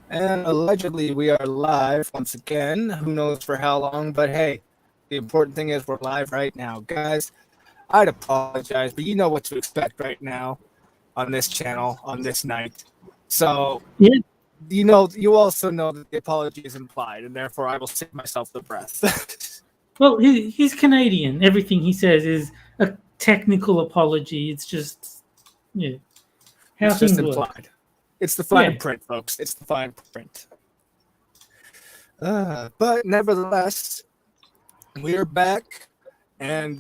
And allegedly, we are live once again. Who knows for how long? But hey, the important thing is we're live right now. Guys, I'd apologize, but you know what to expect right now on this channel, on this night. So, Yeah. you also know that the apology is implied, and therefore I will save myself the breath. Well, he's Canadian. Everything he says is a technical apology. It's just, yeah, how It's just things work. implied. It's the fine Yeah. print, folks. It's the fine print. But nevertheless, we're back, and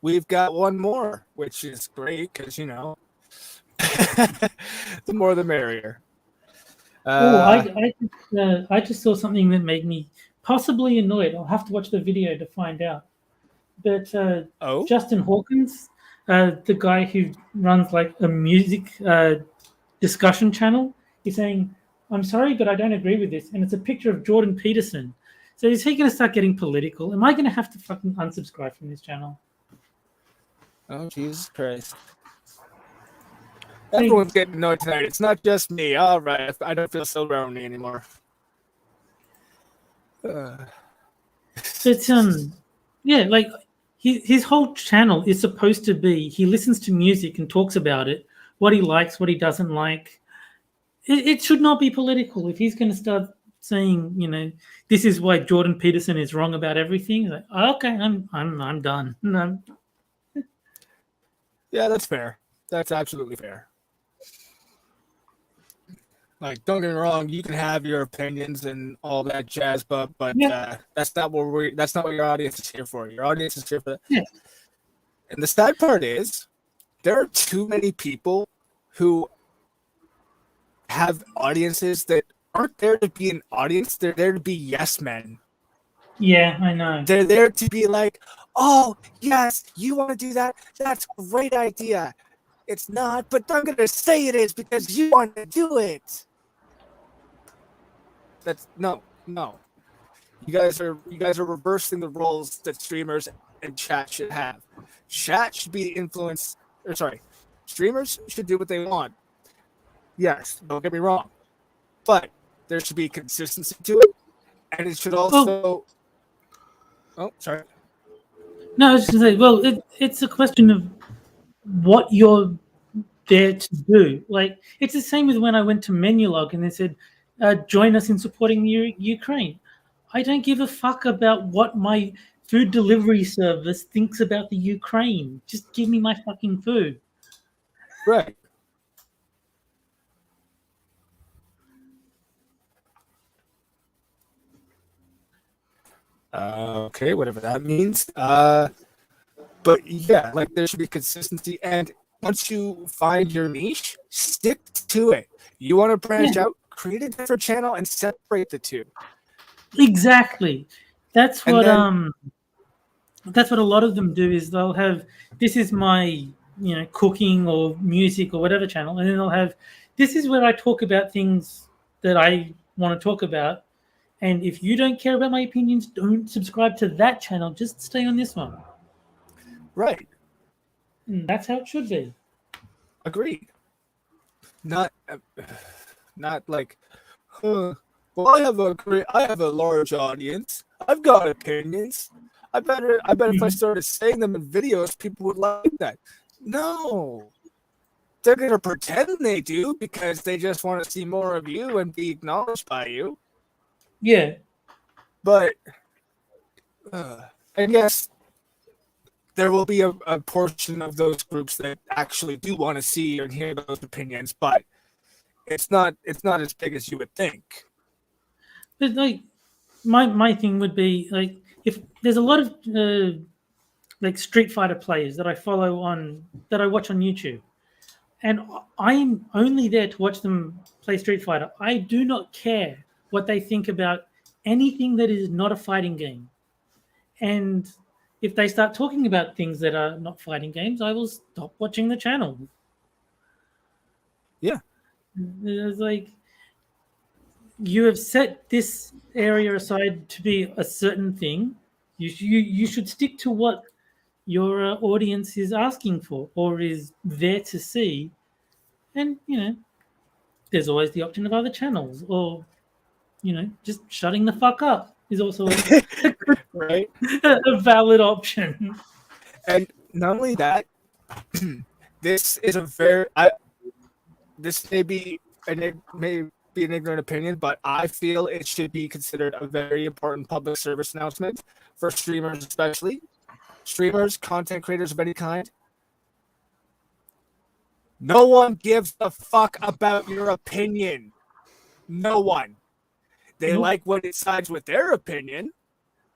we've got one more, which is great because the more the merrier. Oh, I just saw something that made me possibly annoyed. I'll have to watch the video to find out. But Oh, Justin Hawkins, the guy who runs like a music discussion channel, is saying, "I'm sorry, but I don't agree with this." And it's a picture of Jordan Peterson. So is he going to start getting political? Am I going to have to fucking unsubscribe from this channel? oh, Jesus Christ! I mean, Everyone's getting annoyed tonight. It's not just me. All right, I don't feel so lonely anymore. but yeah, like his whole channel is supposed to be he listens to music and talks about it, what he likes, what he doesn't like. It should not be political. If he's going to start saying, this is why Jordan Peterson is wrong about everything, like, okay, I'm done. No. Yeah, that's fair. That's absolutely fair. Like, don't get me wrong, you can have your opinions and all that jazz, but Yeah, that's not what your audience is here for. Your audience is here for that. yeah, And the sad part is, there are too many people who have audiences that aren't there to be an audience. They're there to be yes men. yeah. I know. They're there to be like, oh yes, you want to do that? That's a great idea. It's not, but I'm gonna say it is because you want to do it. That's no. You guys are reversing the roles that streamers and chat should have. Chat should be influenced, or sorry, streamers should do what they want. Yes, don't get me wrong, but there should be consistency to it, and it should also. Oh, sorry. No, I was just going to say, well, it's a question of what you're there to do. Like, it's the same with when I went to Menulog and they said, join us in supporting Ukraine. I don't give a fuck about what my food delivery service thinks about the Ukraine. Just give me my fucking food. Right. Okay, whatever that means. But yeah, like there should be consistency, and once you find your niche, stick to it. You want to branch out, create a different channel, and separate the two. Exactly. That's And what then, that's what a lot of them do is they'll have this is my cooking or music or whatever channel, and then they'll have this is where I talk about things that I want to talk about. And if you don't care about my opinions, don't subscribe to that channel. Just stay on this one. right, And that's how it should be. agreed. Not, not like, well, I have a large audience. I've got opinions. I bet if I started saying them in videos, people would like that. No, they're gonna pretend they do because they just want to see more of you and be acknowledged by you. Yeah. But I guess there will be a portion of those groups that actually do want to see and hear those opinions, but it's not as big as you would think. But like my thing would be like if there's a lot of like Street Fighter players that I follow on that I watch on YouTube. And I'm only there to watch them play Street Fighter. I do not care what they think about anything that is not a fighting game. And if they start talking about things that are not fighting games, I will stop watching the channel. Yeah. It's like you have set this area aside to be a certain thing. You should stick to what your audience is asking for or is there to see. And there's always the option of other channels, or just shutting the fuck up is also right? a valid option. And not only that, this is a this may be an ignorant opinion, but I feel it should be considered a very important public service announcement for streamers, especially streamers, content creators of any kind. No one gives a fuck about your opinion. No one. They like when it sides with their opinion,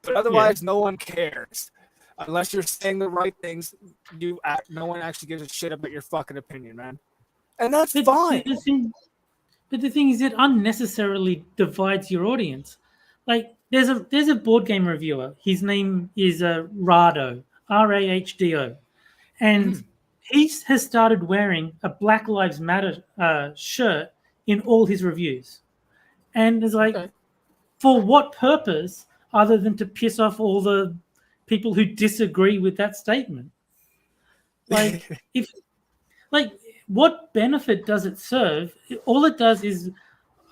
but otherwise, no one cares. Unless you're saying the right things, no one actually gives a shit about your fucking opinion, man. And that's fine. But the thing is, it unnecessarily divides your audience. Like, there's a board game reviewer. His name is Rado, Rahdo, and he has started wearing a Black Lives Matter shirt in all his reviews. And it's like, for what purpose other than to piss off all the people who disagree with that statement? Like, what benefit does it serve? All it does is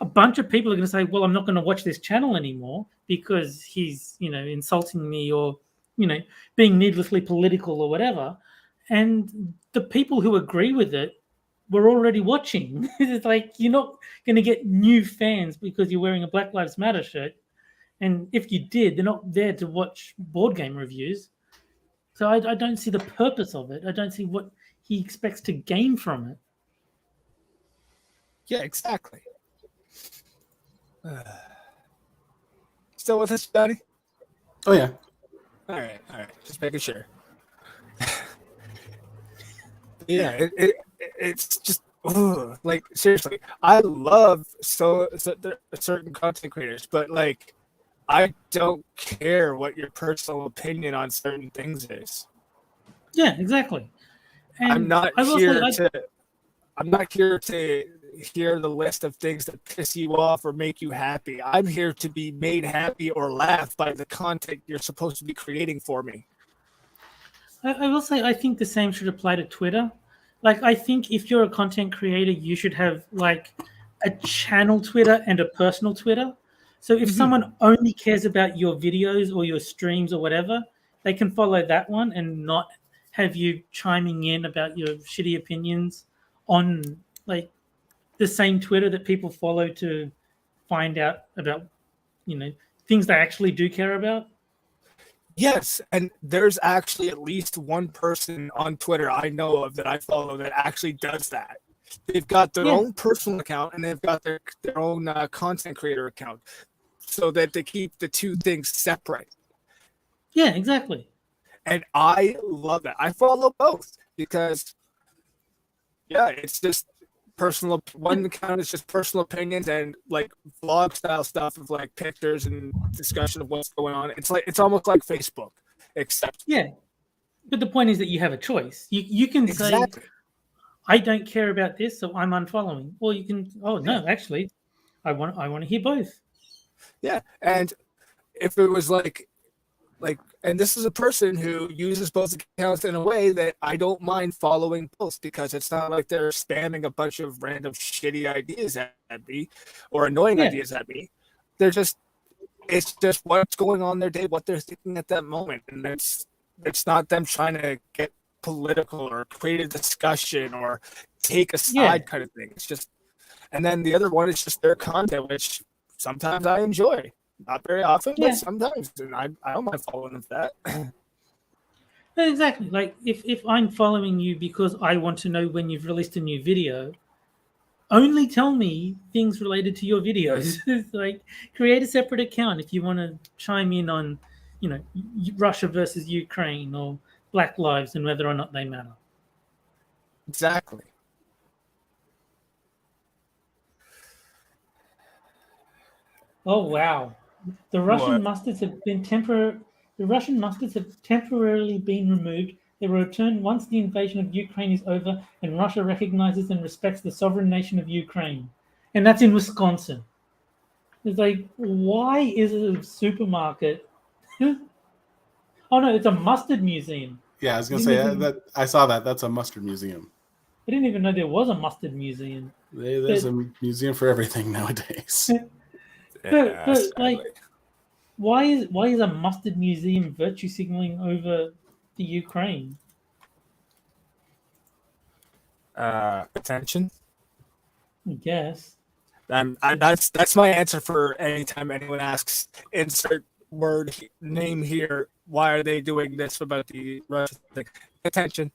a bunch of people are going to say, well, I'm not going to watch this channel anymore because he's, insulting me or, being needlessly political or whatever. And the people who agree with it were already watching. It's like, you're not going to get new fans because you're wearing a Black Lives Matter shirt. And if you did, they're not there to watch board game reviews. So I don't see the purpose of it. I don't see what he expects to gain from it. Yeah, exactly. Still with us, Johnny? Oh, yeah. All right. Just making sure. Yeah, it's just like, seriously. I love certain content creators, but like, I don't care what your personal opinion on certain things is. Yeah, exactly. And I'm not here to hear the list of things that piss you off or make you happy. I'm here to be made happy or laugh by the content you're supposed to be creating for me. I will say I think the same should apply to Twitter. Like, I think if you're a content creator, you should have like a channel Twitter and a personal Twitter. So if someone only cares about your videos or your streams or whatever, they can follow that one and not have you chiming in about your shitty opinions on like the same Twitter that people follow to find out about, things they actually do care about. Yes, and there's actually at least one person on Twitter I know of that I follow that actually does that. They've got their own personal account and they've got their own content creator account so that they keep the two things separate. Yeah, exactly. And I love that. I follow both because, it's just personal. One account is just personal opinions and like vlog style stuff of like pictures and discussion of what's going on. It's almost like Facebook, except but the point is that you have a choice. You can say, I don't care about this, so I'm unfollowing, or you can, no, actually, I want to hear both. Yeah, and if it was like, and this is a person who uses both accounts in a way that I don't mind following both because it's not like they're spamming a bunch of random shitty ideas at me or annoying ideas at me. It's just what's going on in their day, what they're thinking at that moment. And it's not them trying to get political or create a discussion or take a side kind of thing. It's just, and then the other one is just their content, which sometimes I enjoy. Not very often, but sometimes, and I don't mind following them for that. Exactly. Like, if I'm following you because I want to know when you've released a new video, only tell me things related to your videos. Like, create a separate account if you want to chime in on, Russia versus Ukraine or Black Lives and whether or not they matter. Exactly. Oh wow. The Russian mustards have temporarily been removed. They will return once the invasion of Ukraine is over and Russia recognizes and respects the sovereign nation of Ukraine. And that's in Wisconsin. It's like, why is it a supermarket? Oh no, it's a mustard museum. Yeah, I was gonna say that I saw that. That's a mustard museum. I didn't even know there was a mustard museum. There's a museum for everything nowadays. But like, why is a mustard museum virtue signaling over the Ukraine? Attention. I guess. That's my answer for anytime anyone asks insert word name here. Why are they doing this about the Russian thing? Attention.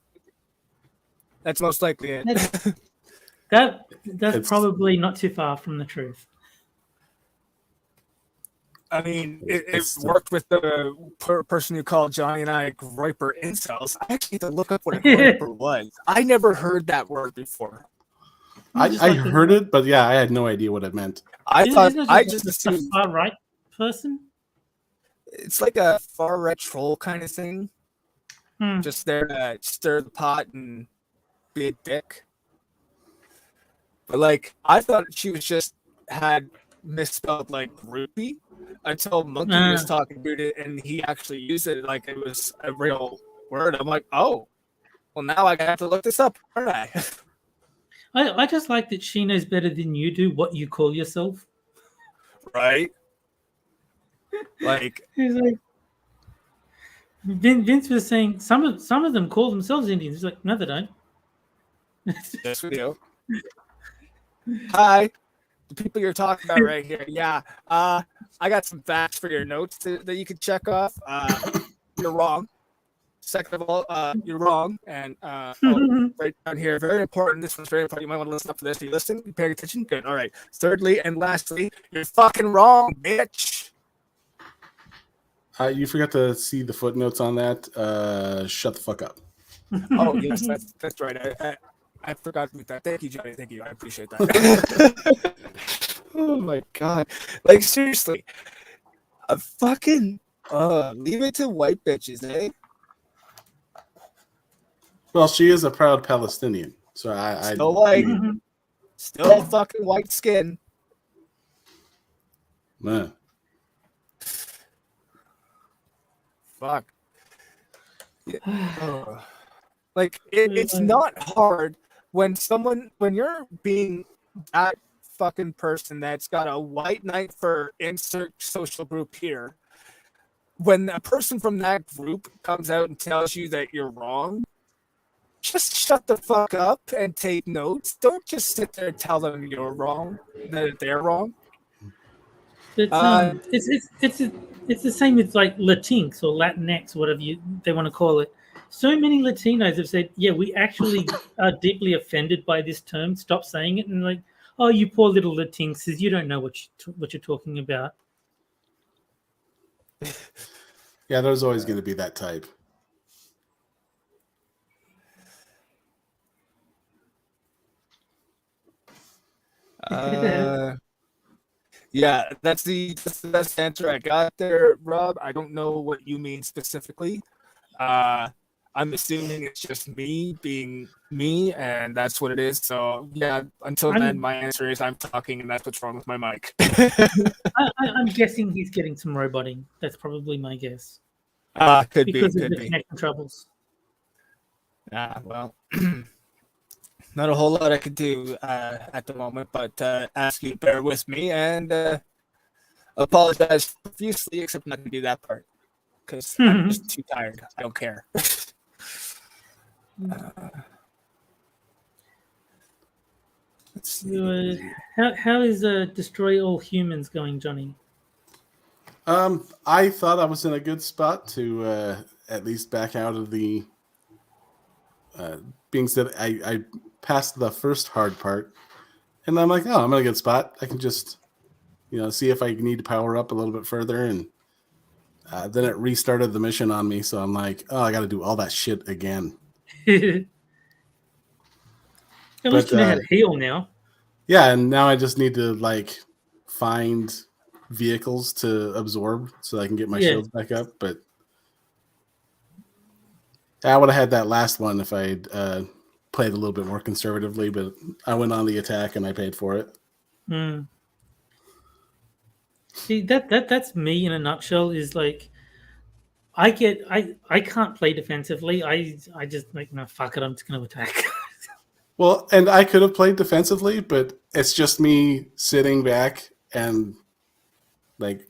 That's most likely it. That's probably not too far from the truth. I mean, it worked with the person who called Johnny and I griper incels. I actually had to look up what a griper was. I never heard that word before. I heard it, but yeah, I had no idea what it meant. I just assumed a far right person. It's like a far right troll kind of thing. Just there to stir the pot and be a dick. But like, I thought she was just had misspelled like groupie until Monkey was talking about it and he actually used it like it was a real word. I'm like, oh, well now I have to look this up, aren't I? I just like that she knows better than you do what you call yourself. Right? Like, he's like Vince was saying some of them call themselves Indians. He's like, no, they don't. Yes, we do. Hi, the people you're talking about right here. Yeah, I got some facts for your notes that you can check off. You're wrong. Second of all, you're wrong. And right down here, very important. This one's very important. You might want to listen up for this. Are you listening? You paying attention? Good. All right. Thirdly and lastly, you're fucking wrong, bitch. You forgot to see the footnotes on that. Shut the fuck up. Oh, yes, that's right. I forgot about that. Thank you, Johnny. Thank you. I appreciate that. Oh, my God. Like, seriously. Fucking leave it to white bitches, eh? Well, she is a proud Palestinian. So I still white. Still fucking white skin. Man. Fuck. Yeah. Like it's not hard when you're being that fucking person that's got a white knight for insert social group here. When a person from that group comes out and tells you that you're wrong, just shut the fuck up and take notes. Don't just sit there and tell them you're wrong, that they're wrong. It's the same with like Latinx or Latinx, whatever they want to call it. So many Latinos have said, yeah, we actually are deeply offended by this term. Stop saying it. And like, oh, you poor little Latinxes, you don't know what you're talking about. Yeah, there's always going to be that type. Yeah, that's the best answer I got there, Rob. I don't know what you mean specifically. I'm assuming it's just me being me, and that's what it is. So yeah, until then, my answer is I'm talking, and that's what's wrong with my mic. I'm guessing he's getting some roboting. That's probably my guess. Could because be. of the connection troubles. Well, not a whole lot I could do at the moment, but ask you to bear with me and apologize profusely, except I'm not going to do that part because I'm just too tired. I don't care. Let's see. How is Destroy All Humans going, Johnny? I thought I was in a good spot to at least back out of the being said. I passed the first hard part, and I'm like, oh, I'm in a good spot. I can just, see if I need to power up a little bit further, and then it restarted the mission on me. So I'm like, oh, I got to do all that shit again. At least you know how to heal now. Yeah, and now I just need to find vehicles to absorb so I can get my shields back up. But I would have had that last one if I had played a little bit more conservatively, but I went on the attack and I paid for it. See, that's me in a nutshell. Is like I can't play defensively. I just like, no, fuck it, I'm just going to attack. Well, and I could have played defensively, but it's just me sitting back and like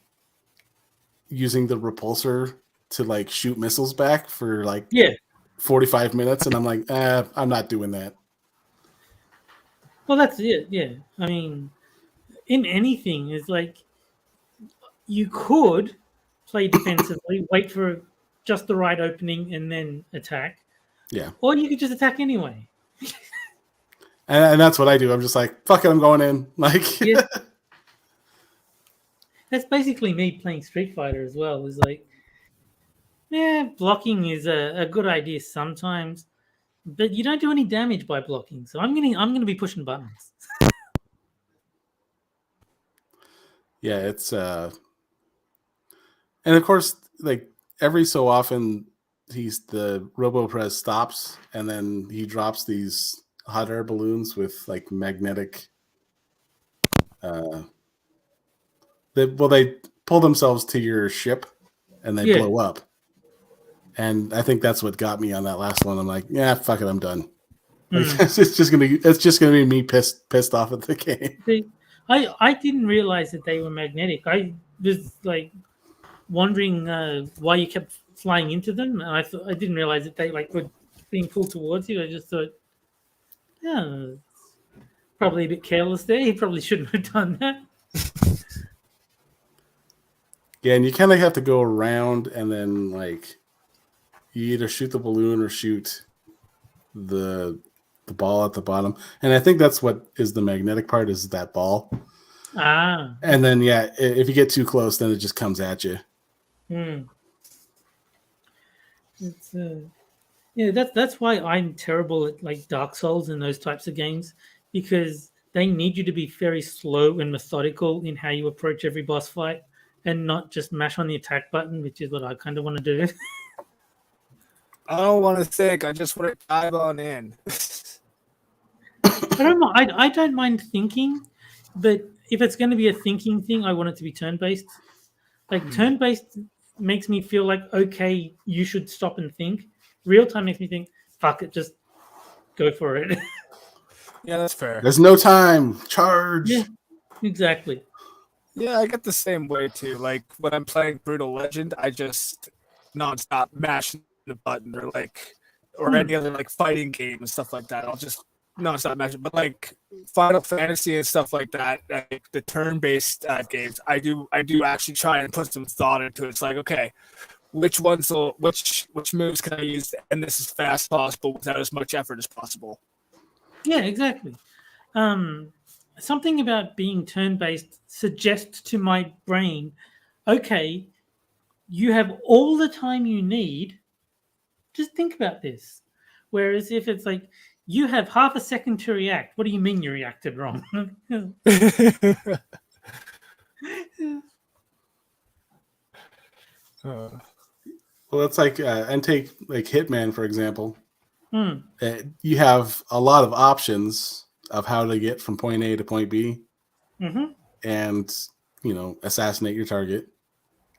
using the repulsor to like shoot missiles back for like Yeah. 45 minutes, and I'm like, I'm not doing that. Well, that's it. Yeah. I mean, in anything, it's like you could play defensively, wait for just the right opening, and then attack, Yeah. or you could just attack anyway. And that's what I do. I'm just like, fuck it, I'm going in. Like, Yeah. That's basically me playing Street Fighter as well. Is like, yeah, blocking is a good idea sometimes, but you don't do any damage by blocking. So I'm gonna be pushing buttons. yeah, it's and of course, like every so often, the RoboPress stops, and then he drops these hot air balloons with like magnetic. They pull themselves to your ship, and they blow up. And I think that's what got me on that last one. I'm like, yeah, fuck it, I'm done. Like, it's just gonna be me pissed off at the game. See, I didn't realize that they were magnetic. I was like wondering why you kept flying into them, and I didn't realize that they like were being pulled towards you. I just thought, yeah, probably a bit careless there. He probably shouldn't have done that. Yeah, and you kind of have to go around, and then like you either shoot the balloon or shoot the ball at the bottom. And I think that's what is the magnetic part, is that ball. Ah. And then yeah, if you get too close, then it just comes at you. It's yeah, that's why I'm terrible at like Dark Souls and those types of games, because they need you to be very slow and methodical in how you approach every boss fight, and not just mash on the attack button, which is what I kind of want to do. I don't want to think. I just want to dive on in. I don't mind thinking, but if it's going to be a thinking thing, I want it to be turn-based. Like turn-based makes me feel like, okay, you should stop and think. Real time makes me think, fuck it, just go for it. Yeah, that's fair. There's no time. Charge. Yeah, exactly. Yeah, I get the same way too. Like when I'm playing Brutal Legend, I just nonstop mash the button, or any other like fighting game and stuff like that. I'll just nonstop mash it. But like Final Fantasy and stuff like that, like the turn-based games, I do actually try and put some thought into it. It's like, okay, which moves can I use to end this as fast as possible without as much effort as possible? Yeah, exactly. Something about being turn-based suggests to my brain, okay, you have all the time you need. Just think about this. Whereas if it's like, you have half a second to react, what do you mean you reacted wrong? Well, it's like, and take like Hitman, for example. You have a lot of options of how to get from point A to point B, and assassinate your target,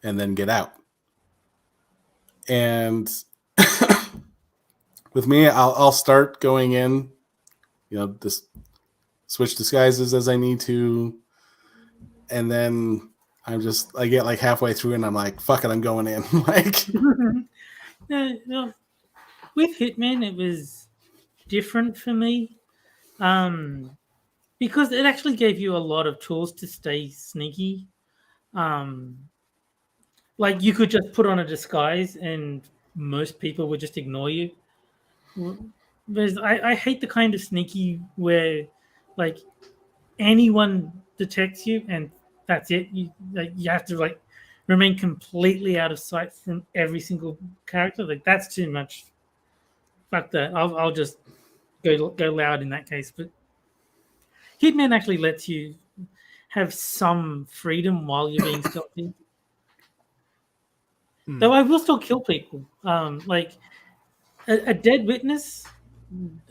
and then get out. And with me, I'll start going in, this switch disguises as I need to, and then I get like halfway through, and I'm like, fuck it, I'm going in. Like, no, with Hitman, it was different for me, because it actually gave you a lot of tools to stay sneaky. Like you could just put on a disguise, and most people would just ignore you. Whereas I hate the kind of sneaky where, like, anyone detects you and that's it. You have to like remain completely out of sight from every single character. Like that's too much. Fuck that. I'll just go loud in that case. But Hitman actually lets you have some freedom while you're being stealthy. Though I will still kill people. Like a dead witness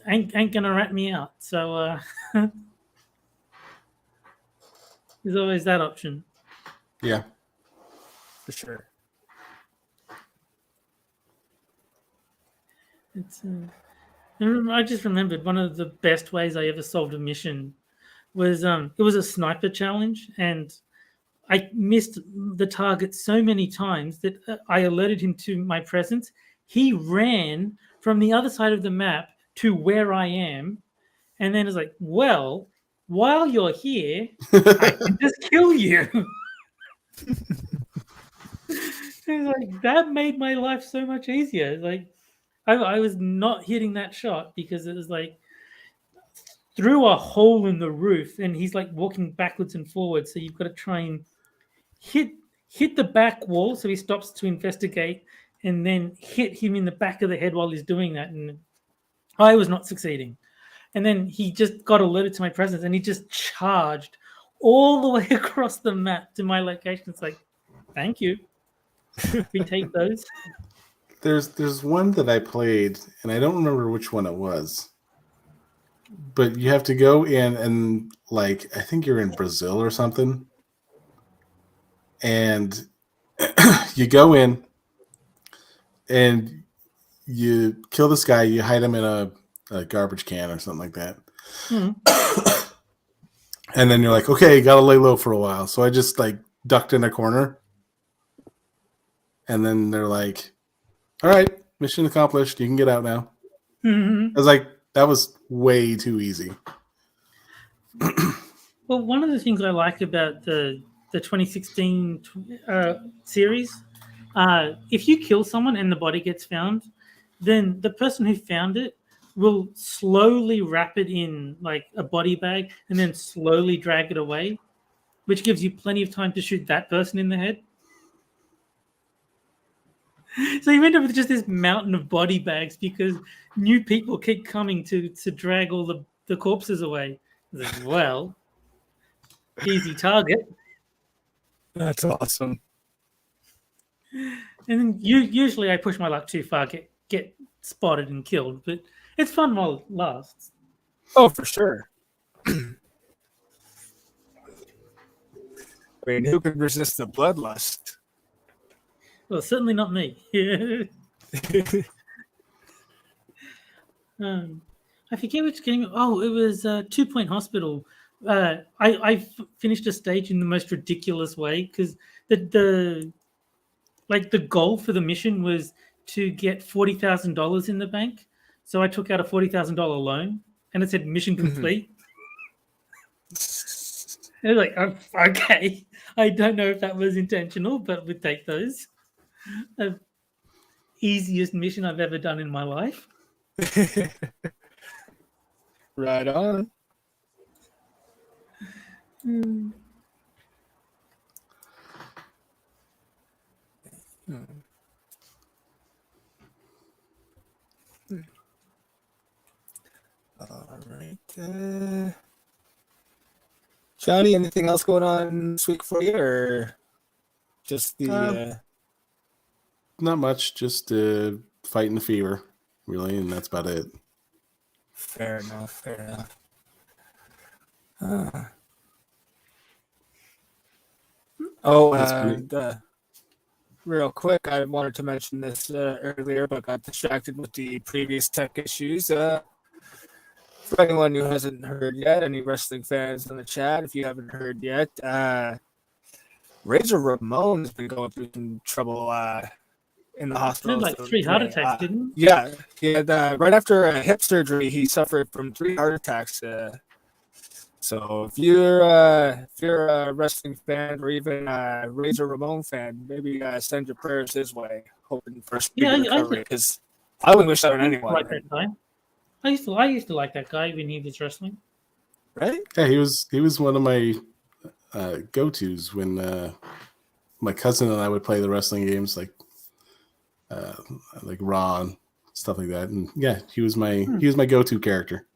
ain't gonna rat me out. So there's always that option. yeah, For sure. It's I just remembered one of the best ways I ever solved a mission was it was a sniper challenge, and I missed the target so many times that I alerted him to my presence. He ran from the other side of the map to where I am, and then it's like, well, while you're here, I can just kill you. It's like that made my life so much easier. It's like I was not hitting that shot because it was like through a hole in the roof, and he's like walking backwards and forwards. So you've got to try and hit the back wall so he stops to investigate, and then hit him in the back of the head while he's doing that. And I was not succeeding. And then he just got alerted to my presence, and he just charged all the way across the map to my location. It's like, thank you. We take those. There's one that I played, and I don't remember which one it was. But you have to go in and, like, I think you're in Brazil or something. And you go in and you kill this guy, you hide him in a garbage can or something like that. Mm-hmm. And then you're like, okay, you gotta lay low for a while. So I just like ducked in a corner. And then they're like, all right, mission accomplished. You can get out now. Mm-hmm. I was like, that was way too easy. Well, one of the things I like about the 2016 series, if you kill someone and the body gets found, then the person who found it will slowly wrap it in like a body bag and then slowly drag it away, which gives you plenty of time to shoot that person in the head. So you end up with just this mountain of body bags because new people keep coming to drag all the corpses away. It's like, well, easy target. That's awesome. And then usually I push my luck too far, get spotted and killed, but it's fun while it lasts. Oh, for sure. I mean, who could resist the bloodlust? Well, certainly not me. I forget which game. Oh, it was 2 Point Hospital. I finished a stage in the most ridiculous way because the goal for the mission was to get $40,000 in the bank. So I took out a $40,000 loan, and it said mission complete. It was like, okay, I don't know if that was intentional, but we'd take those. Easiest mission I've ever done in my life. Right on. All right. Johnny, anything else going on this week for you, or just the? Not much, just fighting the fever, really, and that's about it. Fair enough. Real quick, I wanted to mention this earlier, but got distracted with the previous tech issues. For anyone who hasn't heard yet, any wrestling fans in the chat, if you haven't heard yet, Razor Ramon has been going through some trouble in the hospital. He had like 3 heart attacks, didn't he? Yeah, he had right after a hip surgery, he suffered from 3 heart attacks. So if you're a wrestling fan or even a Razor Ramon fan, maybe send your prayers his way, hoping for speedy recovery. Because I wouldn't wish that on anyone. Like that guy. I used to like that guy when he was wrestling. Right? Yeah, he was one of my go-tos when my cousin and I would play the wrestling games like Raw and stuff like that. And yeah, he was my go-to character.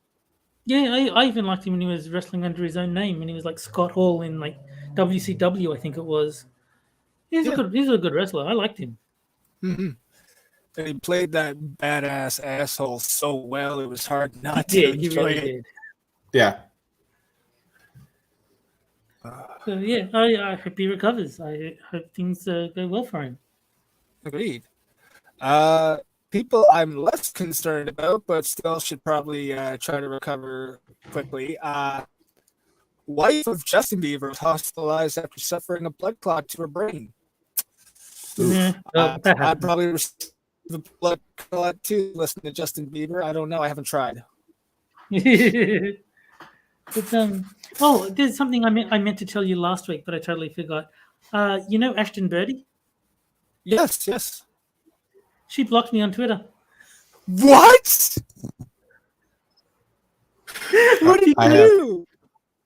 Yeah, I even liked him when he was wrestling under his own name, and he was like Scott Hall in like WCW, I think it was. He's a good wrestler. I liked him. Mm-hmm. And he played that badass asshole so well, it was hard not to enjoy He really it. did. Yeah. So yeah, I hope he recovers. I hope things go well for him. Agreed. people I'm less concerned about, but still should probably try to recover quickly. Wife of Justin Bieber was hospitalized after suffering a blood clot to her brain. Yeah, well, that I'd happens. probably receive a blood clot too, listening to Justin Bieber. I don't know. I haven't tried. But oh, there's something I meant to tell you last week, but I totally forgot. You know Ashton Birdie? Yes, yes. She blocked me on Twitter. What? What did you do?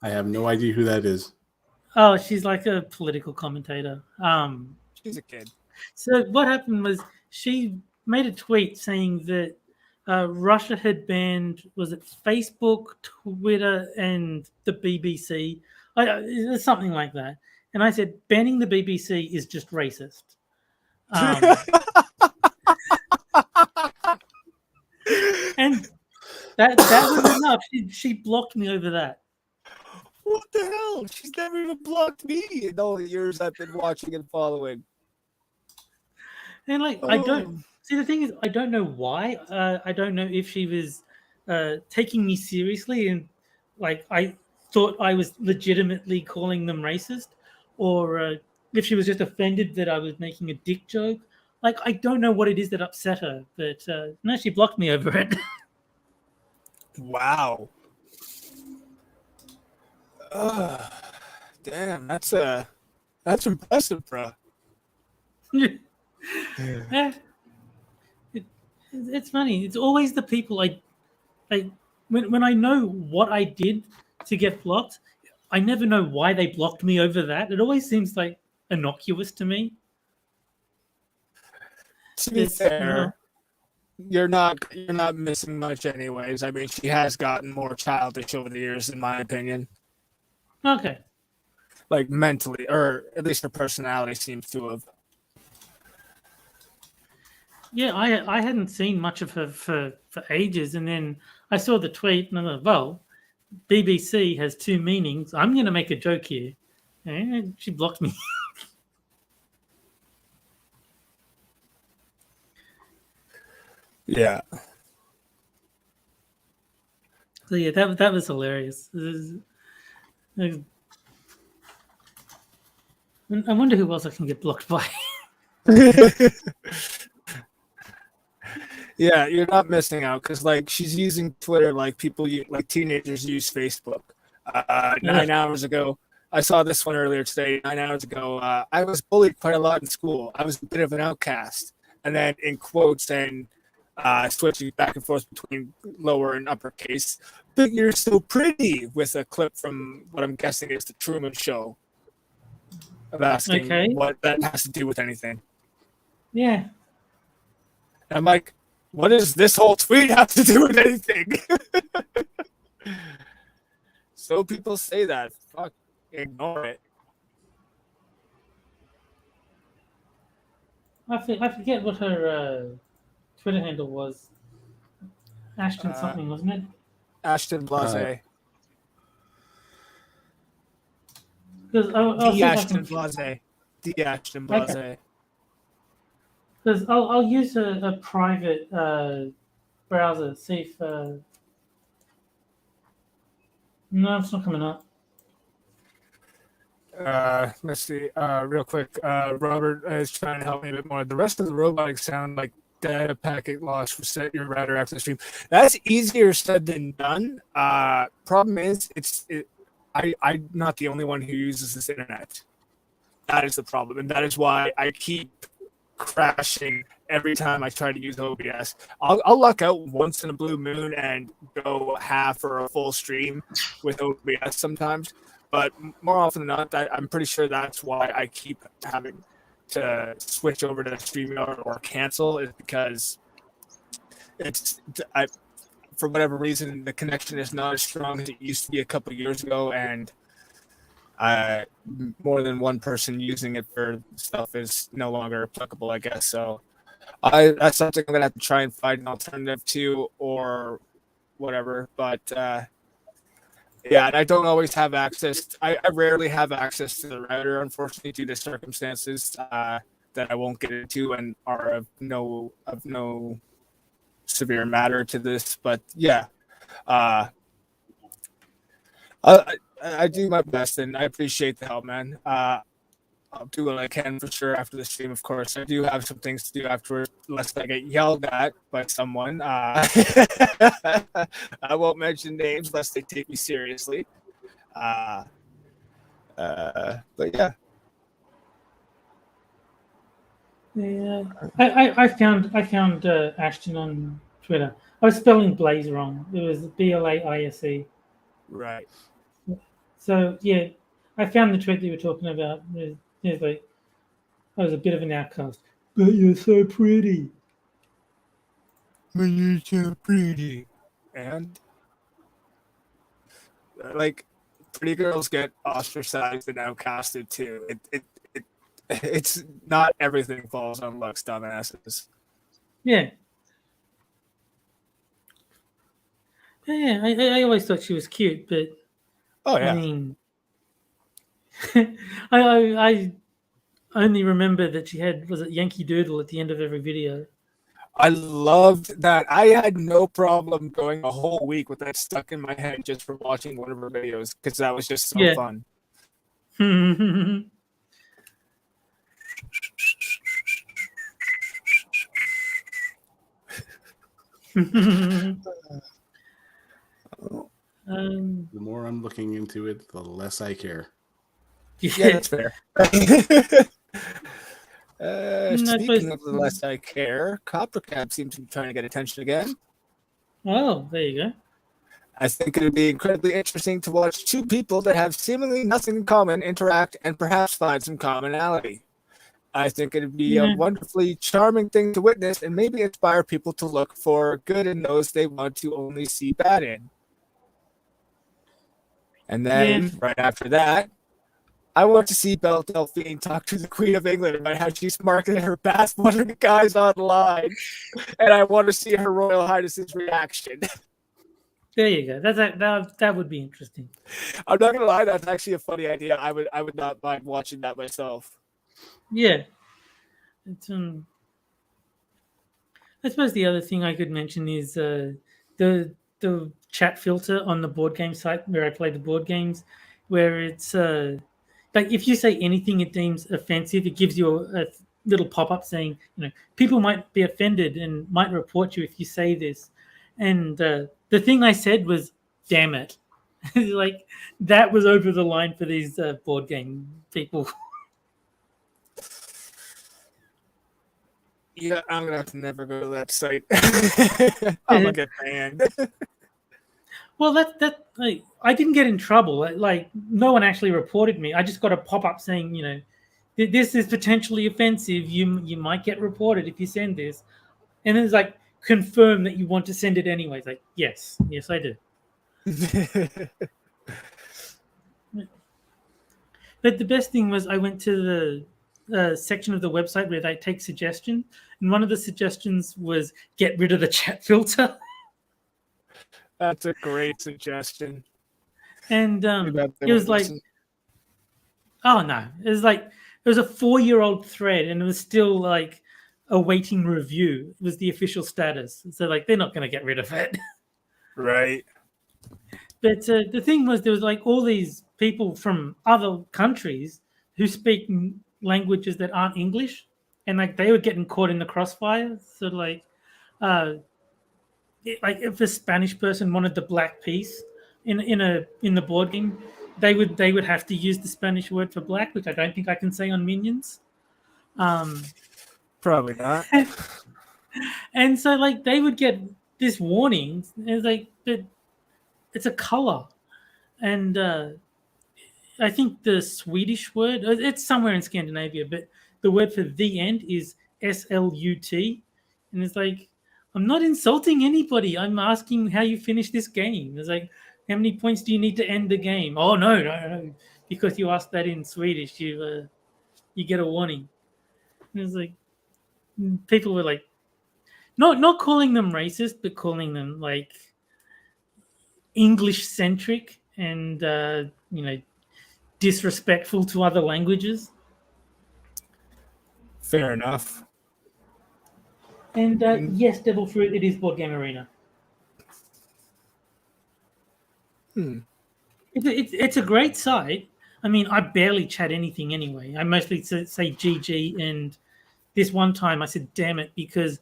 I have no idea who that is. Oh, she's like a political commentator. She's a kid. So what happened was she made a tweet saying that Russia had banned, was it Facebook, Twitter, and the BBC? It's something like that. And I said, banning the BBC is just racist. And that was enough. She blocked me over that. What the hell? She's never even blocked me in all the years I've been watching and following. And like, I don't see, the thing is, I don't know why. I don't know if she was taking me seriously and like I thought I was legitimately calling them racist, or if she was just offended that I was making a dick joke. Like, I don't know what it is that upset her, but no, she blocked me over it. Wow. Damn, that's impressive, bro. It's funny. It's always the people when I know what I did to get blocked, I never know why they blocked me over that. It always seems like innocuous to me. To be fair, you're not missing much anyways. I mean, she has gotten more childish over the years, in my opinion. Okay. Like mentally, or at least her personality seems to have. Yeah, I hadn't seen much of her for ages, and then I saw the tweet, and I thought, well, BBC has two meanings. I'm going to make a joke here. And she blocked me. Yeah. So yeah, that was hilarious. I wonder who else I can get blocked by. Yeah, you're not missing out because like she's using Twitter like like teenagers use Facebook. 9 hours ago, I saw this one earlier today. 9 hours ago, I was bullied quite a lot in school. I was a bit of an outcast, and then in quotes and switching back and forth between lower and uppercase. But you're so pretty with a clip from what I'm guessing is the Truman Show. Of asking what that has to do with anything. Yeah. And I'm like, what does this whole tweet have to do with anything? So people say that. Fuck, ignore it. I forget what her Twitter handle was. Ashton something, wasn't it? Ashton Blase. Because Ashton Blase. Ashton Blase. Okay. Because I'll use a private browser, see if no, it's not coming up. Let's see. Real quick. Robert is trying to help me a bit more. The rest of the robotics sound like data packet loss. Reset your router after the stream. That's easier said than done. Problem is, I'm not the only one who uses this internet. That is the problem, and that is why I keep crashing every time I try to use OBS. I'll luck out once in a blue moon and go half or a full stream with OBS sometimes, but more often than not, I'm pretty sure that's why I keep having to switch over to StreamYard or cancel, is because for whatever reason, the connection is not as strong as it used to be a couple of years ago, and more than one person using it for stuff is no longer applicable, I guess. So that's something I'm going to have to try and find an alternative to or whatever. But yeah, and I don't always have access. I rarely have access to the router, unfortunately, due to circumstances that I won't get into and are of no severe matter to this, but yeah, I do my best, and I appreciate the help, man. I'll do what I can for sure after the stream, of course. I do have some things to do afterwards, lest I get yelled at by someone. I won't mention names lest they take me seriously. But yeah. Yeah, I found Ashton on Twitter. I was spelling Blaze wrong. It was Blaise. Right. So yeah, I found the tweet that you were talking about. There's like, I was a bit of an outcast, but you're so pretty. But you're so pretty. And like, pretty girls get ostracized and outcasted too. It's not everything falls on Lux dumbasses. Yeah. Yeah, I always thought she was cute, but Oh yeah. I mean, I only remember that she had, was it Yankee Doodle at the end of every video. I loved that. I had no problem going a whole week with that stuck in my head just for watching one of her videos because that was just so fun. The more I'm looking into it, the less I care. Yeah, that's fair. Speaking of the less I care, Coppercab seems to be trying to get attention again. Oh, there you go. I think it would be incredibly interesting to watch two people that have seemingly nothing in common interact and perhaps find some commonality. I think it would be a wonderfully charming thing to witness and maybe inspire people to look for good in those they want to only see bad in. And then, right after that, I want to see Belle Delphine talk to the Queen of England about how she's marketing her bath water to guys online. And I want to see her Royal Highness's reaction. There you go. That would be interesting. I'm not gonna lie, that's actually a funny idea. I would not mind watching that myself. Yeah. It's I suppose the other thing I could mention is the chat filter on the board game site where I play the board games, where it's like if you say anything it deems offensive, it gives you a little pop-up saying, people might be offended and might report you if you say this. And the thing I said was, damn it. Like, that was over the line for these board game people. Yeah, I'm gonna have to never go to that site. I'm gonna get banned. Well, that like, I didn't get in trouble. Like, no one actually reported me. I just got a pop-up saying, this is potentially offensive. You might get reported if you send this. And then it's like, confirm that you want to send it anyway. It's like, yes, I do. But the best thing was I went to the section of the website where they take suggestions, and one of the suggestions was get rid of the chat filter. That's a great suggestion. And it was like, oh no, it was a 4-year-old thread, and it was still like awaiting review. It was the official status. So like, they're not going to get rid of it. Right. But the thing was, there was like all these people from other countries who speak languages that aren't English, and like they were getting caught in the crossfire. So like if a Spanish person wanted the black piece in the board game, they would have to use the Spanish word for black, which I don't think I can say on Minions. Probably not. And so like they would get this warning. It's like, but it's a color, and I think the Swedish word, it's somewhere in Scandinavia, but the word for the end is SLUT, and it's like, I'm not insulting anybody. I'm asking how you finish this game. It's like, how many points do you need to end the game? Oh no, because you asked that in Swedish, you get a warning. And it's like, people were like, not calling them racist, but calling them like English centric and disrespectful to other languages. Fair enough. And yes, Devil Fruit, it is Board Game Arena. It's a great site. I mean, I barely chat anything anyway. I mostly say GG, and this one time I said damn it because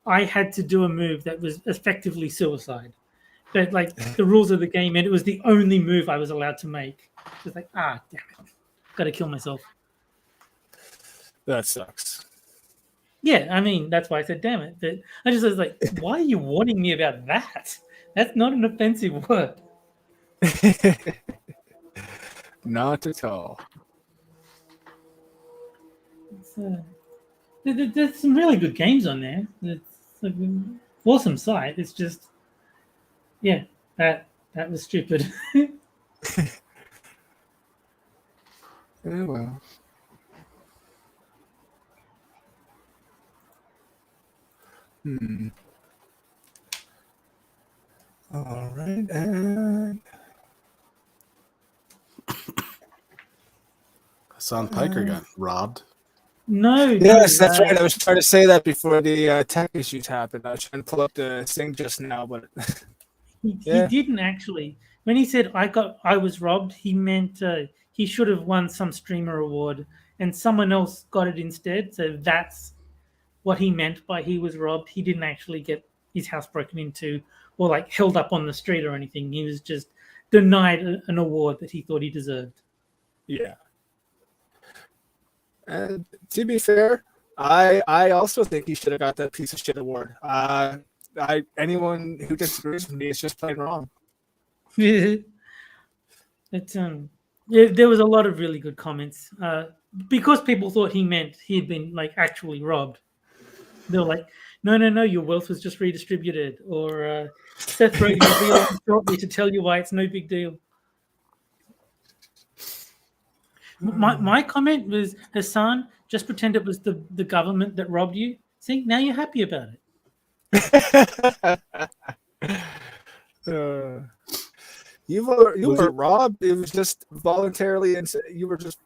I had to do a move that was effectively suicide. But like the rules of the game, and it was the only move I was allowed to make. It's like, damn it, gotta kill myself. That sucks. Yeah, I mean that's why I said damn it. But I just was like, why are you warning me about that? That's not an offensive word. Not at all. There's some really good games on there. It's an awesome site. It's just, yeah, that was stupid. Yeah, well. All right, and Hassan Piker got robbed. No. Yes, that's right. I was trying to say that before the tech issues happened. I was trying to pull up the thing just now, but He didn't actually. When he said I was robbed, he meant he should have won some streamer award, and someone else got it instead. So that's what he meant by he was robbed. He didn't actually get his house broken into or like held up on the street or anything. He was just denied an award that he thought he deserved. yeah. And to be fair, I also think he should have got that piece of shit award. Anyone who disagrees with me is just plain wrong. There was a lot of really good comments because people thought he meant he had been like actually robbed. They were like, no, your wealth was just redistributed, or Seth Rogen will be on shortly to tell you why it's no big deal. My comment was, Hassan, just pretend it was the government that robbed you. See, now you're happy about it. You were robbed. It was just voluntarily, and you were just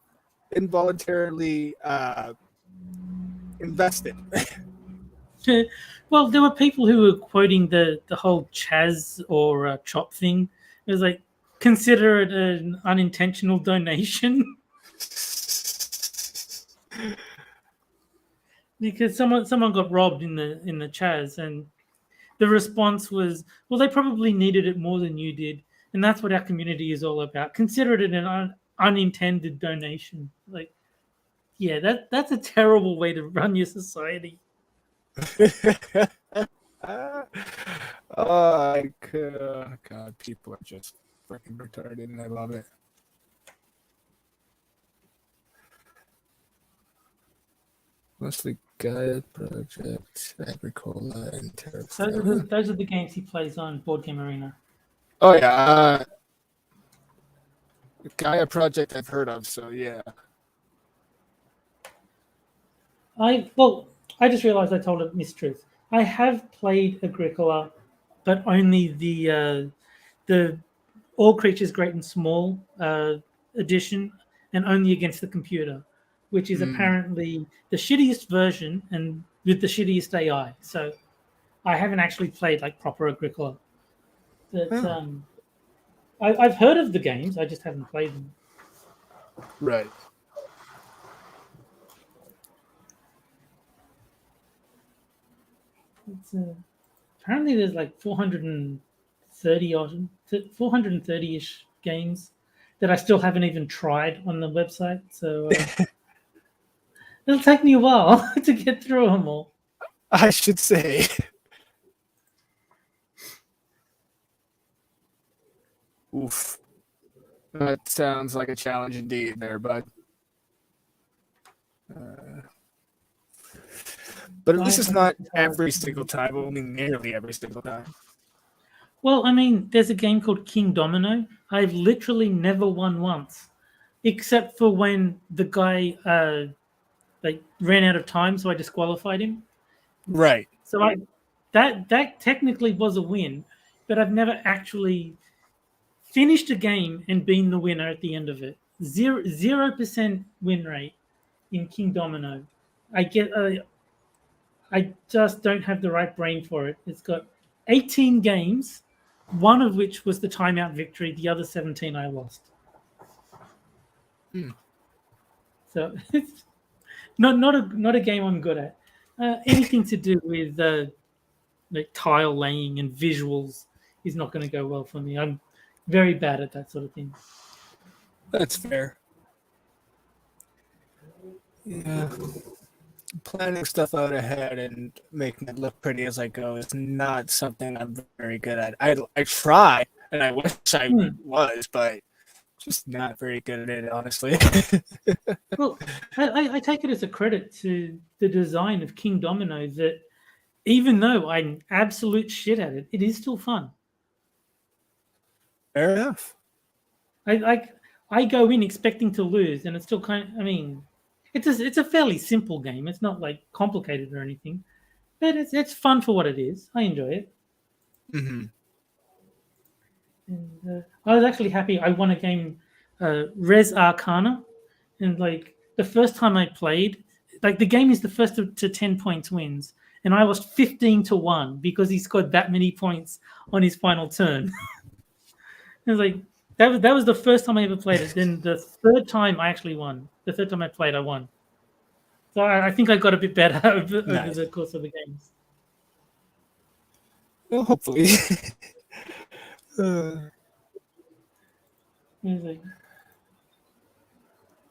involuntarily invested. Well, there were people who were quoting the whole Chaz or Chop thing. It was like, consider it an unintentional donation. Because someone got robbed in the Chaz, and the response was, well, they probably needed it more than you did, and that's what our community is all about. Consider it an unintended donation. Like, yeah, that's a terrible way to run your society. God, people are just freaking retarded, and I love it. Mostly Gaia Project, Agricola, and Terra. Those are the games he plays on Board Game Arena. Oh yeah, Gaia Project I've heard of, so yeah. I just realized I told a mistruth. I have played Agricola, but only the All Creatures Great and Small edition, and only against the computer, which is apparently the shittiest version and with the shittiest AI. So I haven't actually played like proper Agricola. But I've heard of the games, I just haven't played them. Right. Apparently there's like 430-ish games that I still haven't even tried on the website. So it'll take me a while to get through them all. I should say. Oof. That sounds like a challenge indeed there, bud. But at least it's not every single time, only nearly every single time. Well, I mean, there's a game called King Domino. I've literally never won once, except for when the guy ran out of time, so I disqualified him. Right. So that technically was a win, but I've never actually finished a game and been the winner at the end of it. 0% win rate in King Domino. I I just don't have the right brain for it. It's got 18 games, one of which was the timeout victory. The other 17 I lost. So it's not a game I'm good at. Anything to do with like tile laying and visuals is not going to go well for me. I'm very bad at that sort of thing. That's fair. Yeah. Planning stuff out ahead and making it look pretty as I go is not something I'm very good at. I try, and I wish I was, but just not very good at it, honestly. Well, I take it as a credit to the design of King Domino that even though I'm absolute shit at it, it is still fun. Fair enough. I go in expecting to lose, and it's still it's a fairly simple game. It's not like complicated or anything, but it's fun for what it is. I enjoy it. Mm-hmm. And I was actually happy. I won a game, Res Arcana, and like the first time I played, like the game is the first to 10 points wins, and I lost 15-1 because he scored that many points on his final turn. It was like that was the first time I ever played it. Then the third time I actually won. The third time I played, I won. So I think I got a bit better over the course of the games. Well, hopefully. It was like,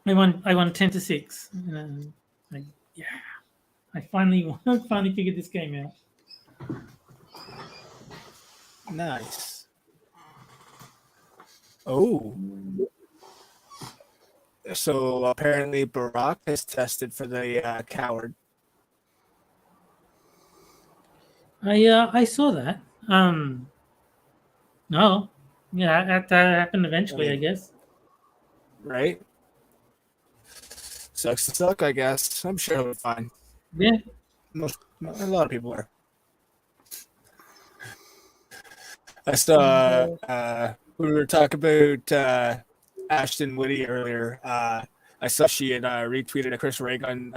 I won 10-6. Like yeah, I finally figured this game out. Nice. Oh. So apparently Barack is tested for the coward. I saw that. No. Yeah, that happened eventually, I guess. Right? Sucks to suck, I guess. I'm sure he'll be fine. Yeah. A lot of people are. I saw we were talking about Ashton Whitty earlier. I saw she had retweeted a Chris Reagan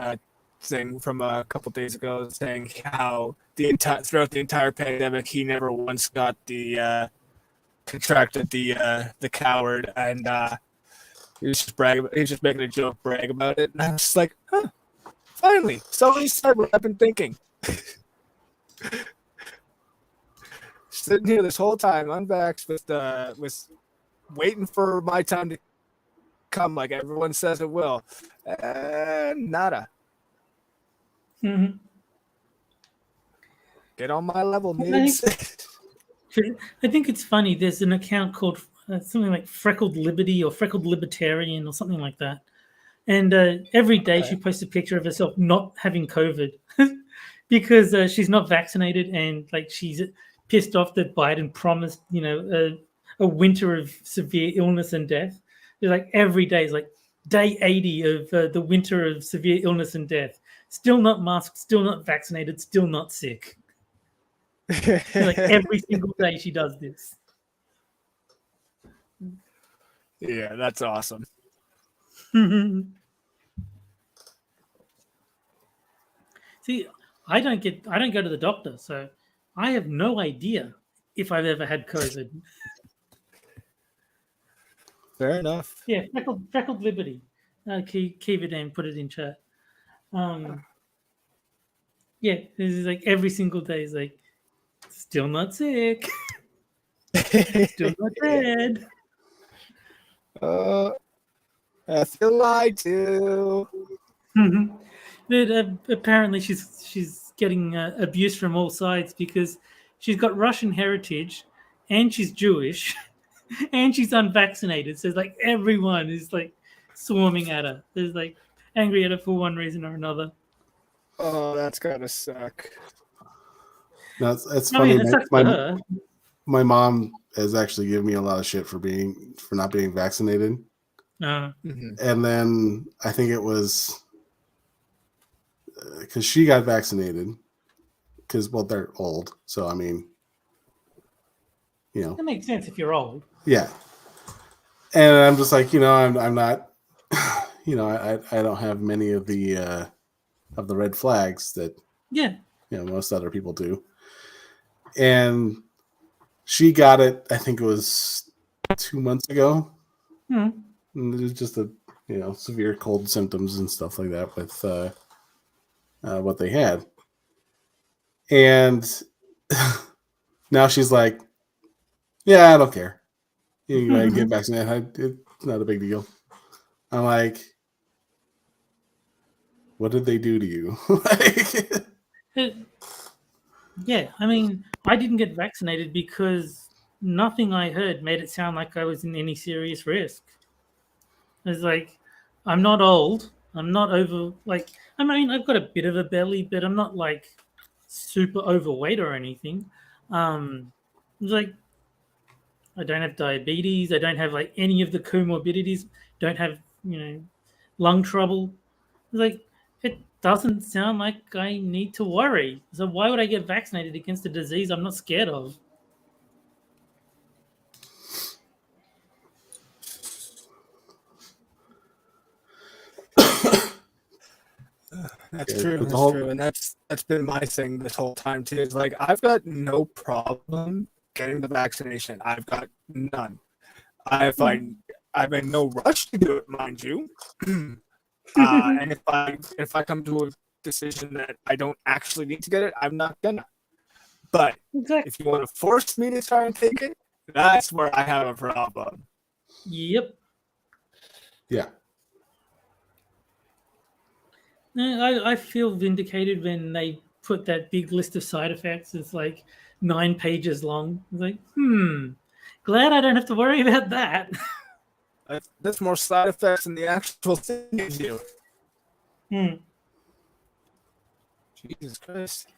thing from a couple days ago saying how throughout the entire pandemic he never once got the contracted the coward, and he was just making a joke, brag about it, and I was just like, huh, finally somebody said what I've been thinking. Sitting here this whole time, unvaxxed, with waiting for my time to come, like everyone says it will. Nada. Mm-hmm. Get on my level, noobs. I think it's funny. There's an account called something like Freckled Liberty or Freckled Libertarian or something like that. And every day she posts a picture of herself not having COVID because she's not vaccinated, and like she's pissed off that Biden promised, a winter of severe illness and death. It's like every day is like day 80 of the winter of severe illness and death. Still not masked, still not vaccinated, still not sick. Like every single day she does this. Yeah, that's awesome. See, I don't go to the doctor, so I have no idea if I've ever had COVID. Fair enough. Yeah, Freckled Liberty. Kiva Dan put it in chat. Yeah, this is like every single day is like, still not sick, still not dead. I feel lied to. But apparently she's getting abuse from all sides because she's got Russian heritage, and she's Jewish, and she's unvaccinated. So it's like everyone is like swarming at her. There's like angry at her for one reason or another. Oh, that's gotta suck. No, it's funny. It sucks for her. My mom has actually given me a lot of shit for not being vaccinated. And then I think it was because she got vaccinated because, well, they're old. So, I mean, that makes sense if you're old. Yeah. And I'm just like, I'm not, I don't have many of the red flags that. Yeah. most other people do. And she got it, I think it was 2 months ago. Hmm. And it was just a severe cold symptoms and stuff like that with what they had. And now she's like, yeah, I don't care. You gotta get vaccinated. It's not a big deal. I'm like, what did they do to you? Yeah, I mean, I didn't get vaccinated because nothing I heard made it sound like I was in any serious risk. It's like, I'm not old. I'm not over, like, I mean, I've got a bit of a belly, but I'm not like super overweight or anything. It's like, I don't have diabetes. I don't have like any of the comorbidities. Don't have, lung trouble. It's like, it doesn't sound like I need to worry. So why would I get vaccinated against a disease I'm not scared of? That's true. That's true, and that's been my thing this whole time too. It's like I've got no problem getting the vaccination. I've got none. I'm in no rush to do it, mind you. And if I come to a decision that I don't actually need to get it, I'm not gonna. But Exactly. if you want to force me to try and take it, that's where I have a problem. Yep. Yeah. I feel vindicated when they put that big list of side effects. It's like 9 pages long. It's like, glad I don't have to worry about that. That's more side effects than the actual thing gives you. Jesus Christ.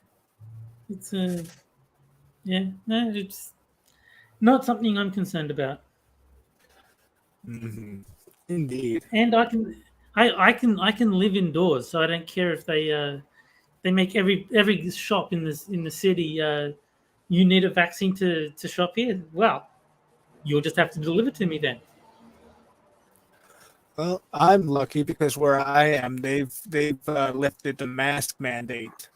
It's it's not something I'm concerned about. Mm-hmm. Indeed. And I can live indoors, so I don't care if they make every shop in the city. You need a vaccine to shop here. Well, you'll just have to deliver to me then. Well, I'm lucky because where I am, they've lifted the mask mandate.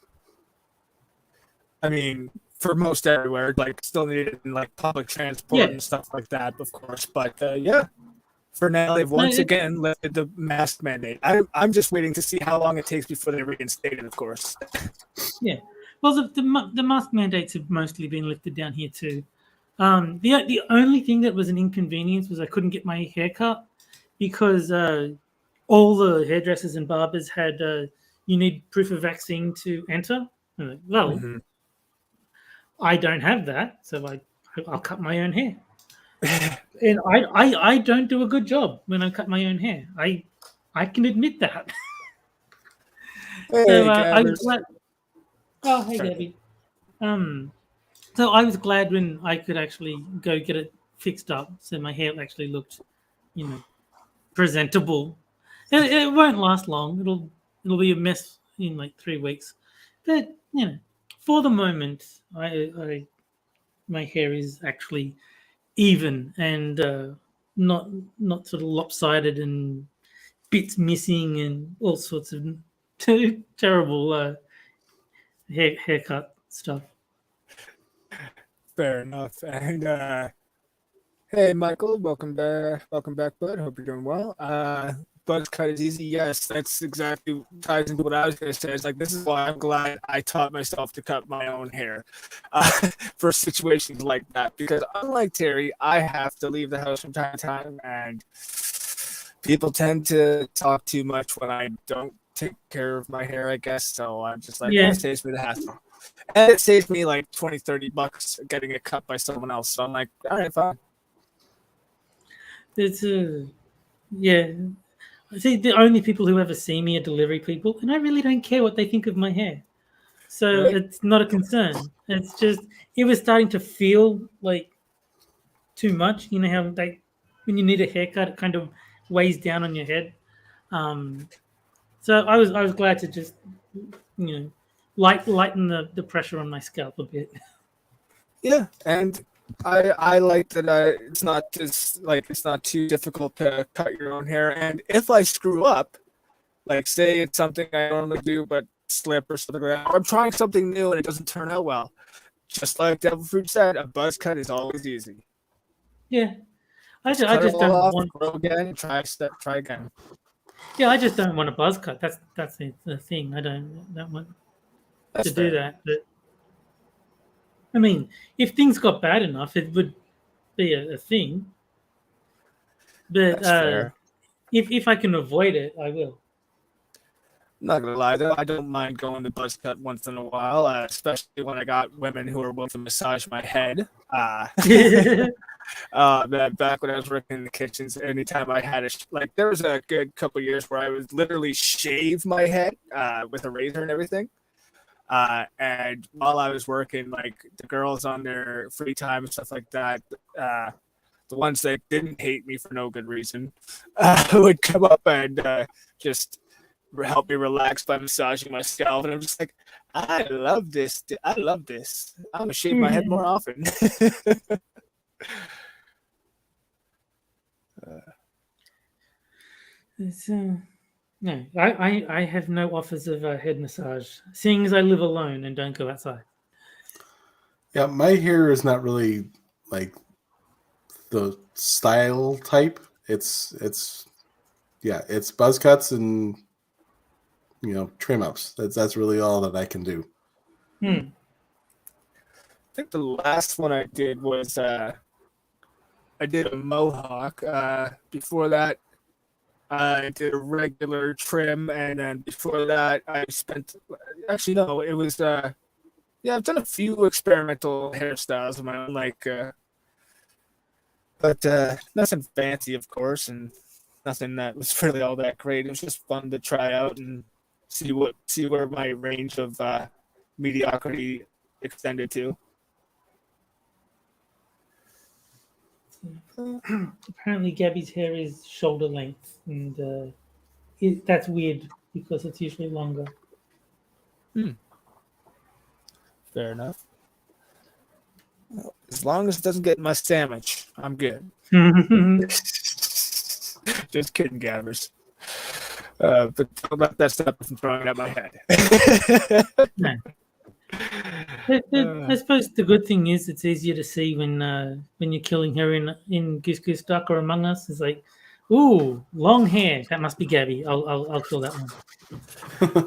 I mean, for most everywhere, like still needed in like public transport and stuff like that, of course. But yeah, for now they've once again lifted the mask mandate. I'm just waiting to see how long it takes before they reinstate it, of course. Yeah, well, the mask mandates have mostly been lifted down here too. The only thing that was an inconvenience was I couldn't get my hair cut because all the hairdressers and barbers had you need proof of vaccine to enter. Like, well, I don't have that, so I'll cut my own hair. And I don't do a good job when I cut my own hair. I can admit that. Hey, so I was glad. Oh, hey, Gabby. So I was glad when I could actually go get it fixed up, so my hair actually looked, presentable. It won't last long. It'll be a mess in like 3 weeks, but for the moment, my hair is actually even and not sort of lopsided and bits missing and all sorts of terrible haircut stuff. Fair enough. And hey, Michael, welcome back, bud. Hope you're doing well. Buzz cut is easy. Yes, that's exactly ties into what I was going to say. It's like this is why I'm glad I taught myself to cut my own hair for situations like that. Because unlike Terry, I have to leave the house from time to time, and people tend to talk too much when I don't take care of my hair, I guess. So I'm just like, it saves me the hassle. And it saves me like $20-$30 getting it cut by someone else. So I'm like, all right, fine. It's I think the only people who ever see me are delivery people, and I really don't care what they think of my hair. So it's not a concern. It's just it was starting to feel like too much. You know how when you need a haircut, it kind of weighs down on your head. So I was glad to just lighten the pressure on my scalp a bit. Yeah, and I like that it's not too difficult to cut your own hair. And if I screw up, like say it's something I normally do, but slip or something like that. Or I'm trying something new and it doesn't turn out well. Just like Devil Fruit said, a buzz cut is always easy. Yeah, I Cut it just all don't off, want. grow again, try again. Yeah, I just don't want a buzz cut. That's the thing. I don't want That's to fair. do that. But I mean, if things got bad enough, it would be a thing. But That's fair. if I can avoid it, I will. I'm not gonna lie though, I don't mind going to buzz cut once in a while, especially when I got women who are willing to massage my head. Back when I was working in the kitchens, anytime I had there was a good couple of years where I would literally shave my head with a razor and everything. And while I was working, like the girls on their free time and stuff like that, the ones that didn't hate me for no good reason, would come up and just help me relax by massaging my scalp, and I'm just like, I love this. I love this. I'm gonna shave my head more often. No, I have no offers of head massage, seeing as I live alone and don't go outside. Yeah, my hair is not really like the style type. It's buzz cuts and trim ups. That's really all that I can do. I think the last one I did was I did a mohawk. Before that, I did a regular trim, and then before that, I spent. Actually, no, it was. I've done a few experimental hairstyles of my own, but nothing fancy, of course, and nothing that was really all that great. It was just fun to try out and see where my range of mediocrity extended to. Apparently, Gabby's hair is shoulder length, and that's weird because it's usually longer. Fair enough. Well, as long as it doesn't get my sandwich, I'm good. Just kidding, Gabbers. But don't let that stop me from throwing out my head. No. I suppose the good thing is it's easier to see when you're killing her in Goose Goose Duck or Among Us. It's like, ooh, long hair. That must be Gabby. I'll kill that one.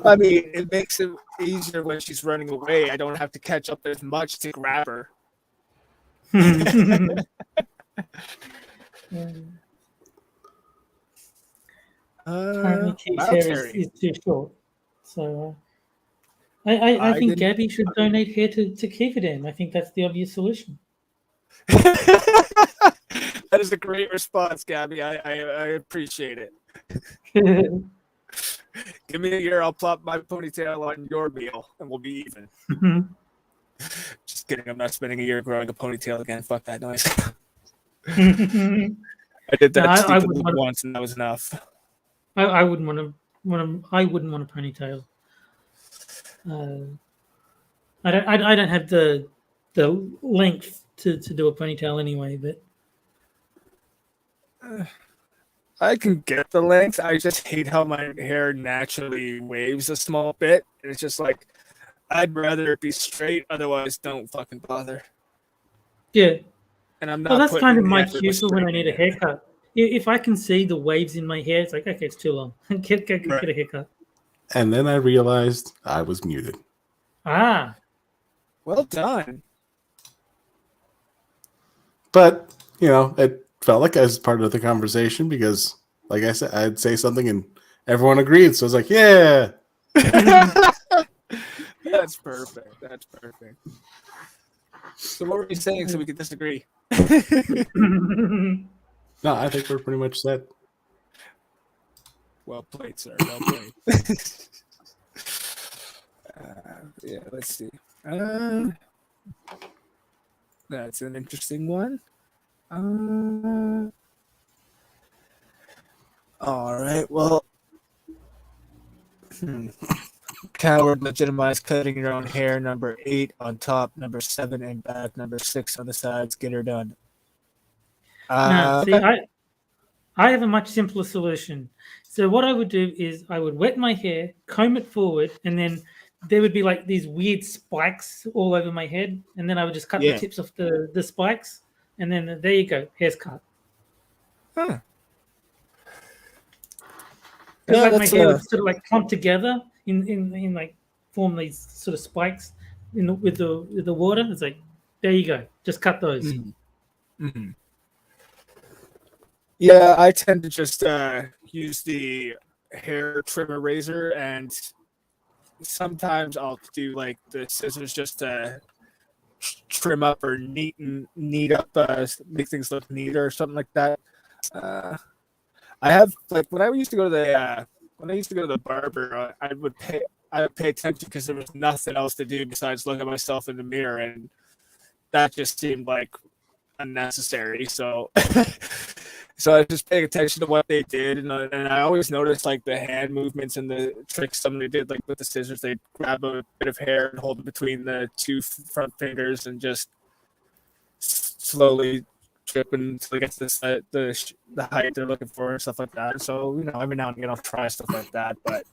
I mean, it makes it easier when she's running away. I don't have to catch up as much to grab her. Apparently, Keith's hair is too short. So I think Gabby should donate hair to Keithadam. I think that's the obvious solution. That is a great response, Gabby. I appreciate it. Give me a year, I'll plop my ponytail on your meal, and we'll be even. Just kidding. I'm not spending a year growing a ponytail again. Fuck that noise. I did that once, and that was enough. I wouldn't want I wouldn't want a ponytail. I don't have the length to do a ponytail anyway, but I can get the length. I just hate how my hair naturally waves a small bit. And it's just like, I'd rather it be straight, otherwise don't fucking bother. Yeah. And I'm not. Well, that's kind of my cue for when I need a haircut. If I can see the waves in my hair, it's like, okay, it's too long. Get a haircut. And then I realized I was muted. Ah. Well done. But, it felt like I was part of the conversation because, like I said, I'd say something and everyone agreed. So I was like, yeah. That's perfect. That's perfect. So what were you saying so we could disagree? No, I think we're pretty much set. Well played, sir. Well played. Let's see. That's an interesting one. All right. Well, coward legitimize cutting your own hair. Number 8 on top. Number 7 and back. Number 6 on the sides. Get her done. No, see, I have a much simpler solution. So what I would do is I would wet my hair, comb it forward, and then there would be like these weird spikes all over my head, and then I would just cut the Yeah. tips off the spikes, and then there you go, hair's cut. Huh. Because Yeah, like my that's hair would sort of like clump together in like form these sort of spikes with the water. It's like there you go, just cut those. Mm-hmm. Yeah, I tend to just use the hair trimmer razor, and sometimes I'll do like the scissors just to trim up or neat up, make things look neater or something like that. I have like when I used to go to the barber, I would pay attention because there was nothing else to do besides look at myself in the mirror, and that just seemed like unnecessary. So so I was just paying attention to what they did, and I always noticed like the hand movements and the tricks somebody did, like with the scissors. They'd grab a bit of hair and hold it between the two front fingers and just slowly trip until it gets the height they're looking for and stuff like that. So every now and again I'll try stuff like that, but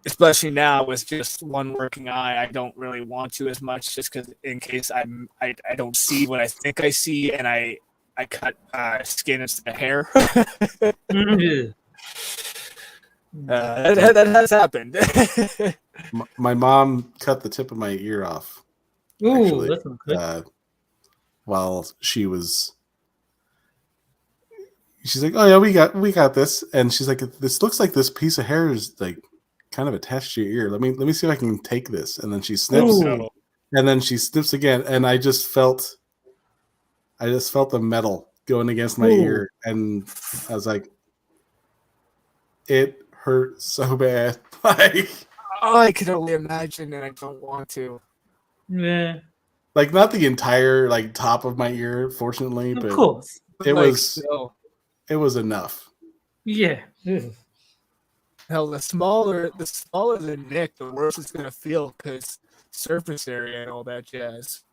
especially now with just one working eye, I don't really want to as much, just because in case I don't see what I think I see, and I cut skin instead of hair. That has happened. My mom cut the tip of my ear off. Ooh, Actually, that's not good. while she's like, "Oh yeah, we got this," and she's like, "This looks like this piece of hair is like kind of attached to your ear. Let me see if I can take this." And then she snips, Ooh. and then she snips again, and I just felt the metal going against my ear, and I was like, it hurt so bad. Like, I can only imagine, and I don't want to. Yeah. Like not the entire like top of my ear, fortunately, Of but course. it Like, was no. it was enough. Yeah. Ugh. Hell, the smaller the nick, the worse it's gonna feel, because surface area and all that jazz.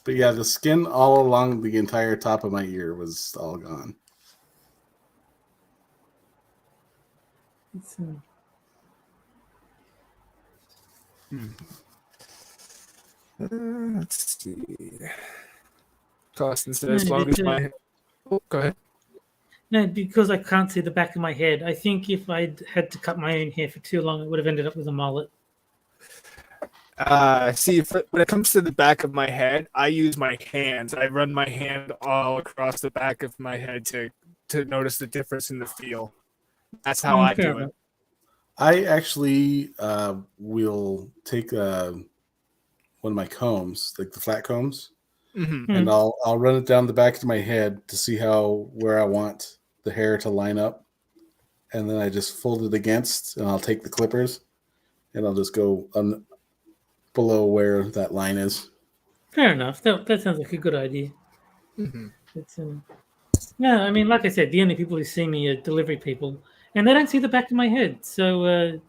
But yeah, the skin all along the entire top of my ear was all gone. It's, Let's see. Costin said, No, as long as but, my. Oh, go ahead. no, because I can't see the back of my head. I think if I'd had to cut my own hair for too long, it would have ended up with a mullet. See, when it comes to the back of my head, I use my hands. I run my hand all across the back of my head to notice the difference in the feel. That's how I do it. I actually will take one of my combs, like the flat combs, and I'll run it down the back of my head to see where I want the hair to line up, and then I just fold it against, and I'll take the clippers, and I'll just go below where that line is. Fair enough. That sounds like a good idea. It's, yeah, I mean, like I said, the only people who see me are delivery people, and they don't see the back of my head. So,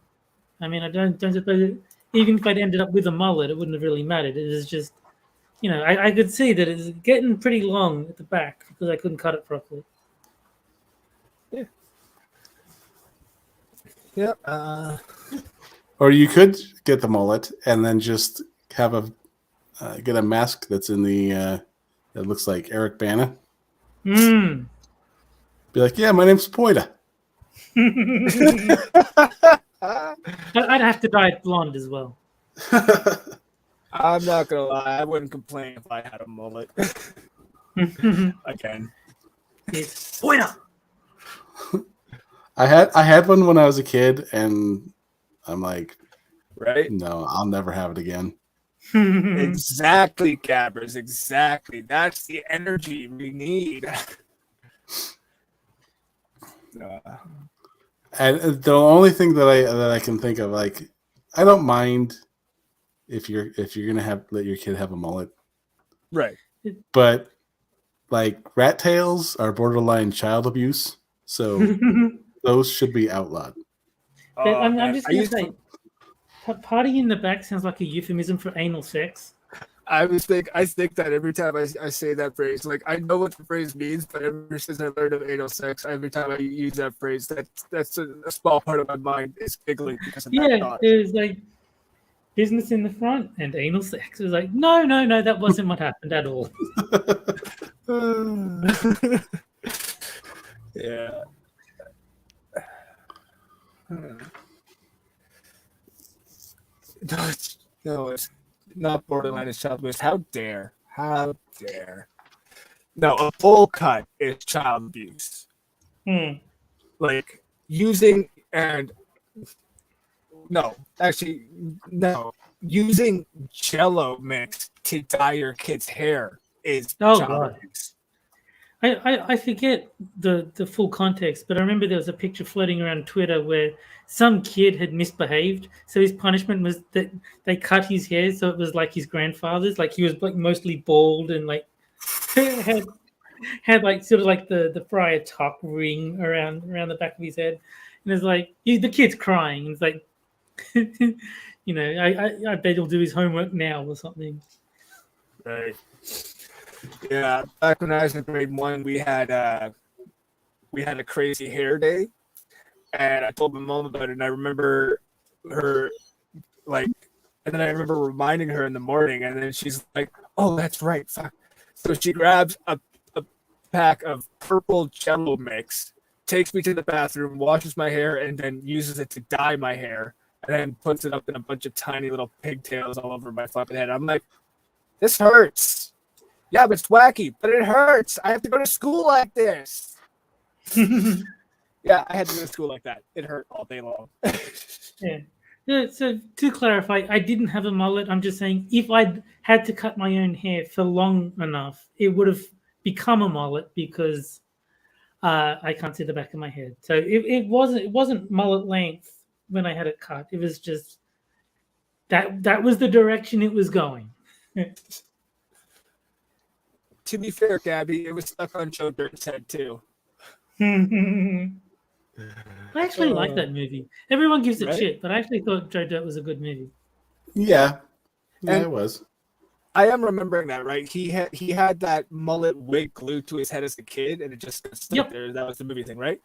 I mean, I don't suppose even if I'd ended up with a mullet, it wouldn't have really mattered. It was just, I could see that it's getting pretty long at the back because I couldn't cut it properly. Yeah. Yeah. Or you could get the mullet and then just have get a mask that's in the that looks like Eric Bana. Be like, yeah, my name's Poida. I'd have to dye it blonde as well. I'm not gonna lie, I wouldn't complain if I had a mullet. Again. It's Poida. I had one when I was a kid, and I'm like, right? No, I'll never have it again. Exactly, Gabbers. Exactly. That's the energy we need. And the only thing that I can think of, like, I don't mind if you're gonna let your kid have a mullet, right? But like rat tails are borderline child abuse, so those should be outlawed. I'm just gonna say, party in the back sounds like a euphemism for anal sex. I think that every time I say that phrase, like I know what the phrase means, but ever since I learned of anal sex, every time I use that phrase, that's a small part of my mind is giggling because of that Yeah, thought. there's like business in the front and anal sex. It was like, no, that wasn't what happened at all. Yeah. No, it's not borderline. It's child abuse. How dare? How dare? No, a full cut is child abuse. Like using and no, actually no, using Jello mix to dye your kid's hair is child God. abuse. I forget the full context, but I remember there was a picture floating around Twitter where some kid had misbehaved, so his punishment was that they cut his hair so it was like his grandfather's, like he was like mostly bald and like had like sort of like the Friar Tock ring around the back of his head, and it's like the kid's crying. It's like, I bet he'll do his homework now or something. Right. Yeah, back when I was in grade 1, we had a crazy hair day, and I told my mom about it. And I remember her and then I remember reminding her in the morning, and then she's like, "Oh, that's right, fuck." So she grabs a pack of purple Jello mix, takes me to the bathroom, washes my hair, and then uses it to dye my hair, and then puts it up in a bunch of tiny little pigtails all over my fucking head. I'm like, this hurts. Yeah, but it's wacky, but it hurts. I have to go to school like this. Yeah, I had to go to school like that. It hurt all day long. Yeah. So to clarify, I didn't have a mullet. I'm just saying if I'd had to cut my own hair for long enough, it would have become a mullet because I can't see the back of my head. So it wasn't mullet length when I had it cut. It was just that was the direction it was going. To be fair, Gabby, it was stuck on Joe Dirt's head too. I actually like that movie. Everyone gives it Right? shit, but I actually thought Joe Dirt was a good movie. Yeah, And- it was. I am remembering that, right? He had that mullet wig glued to his head as a kid, and it just got stuck there. That was the movie thing, right?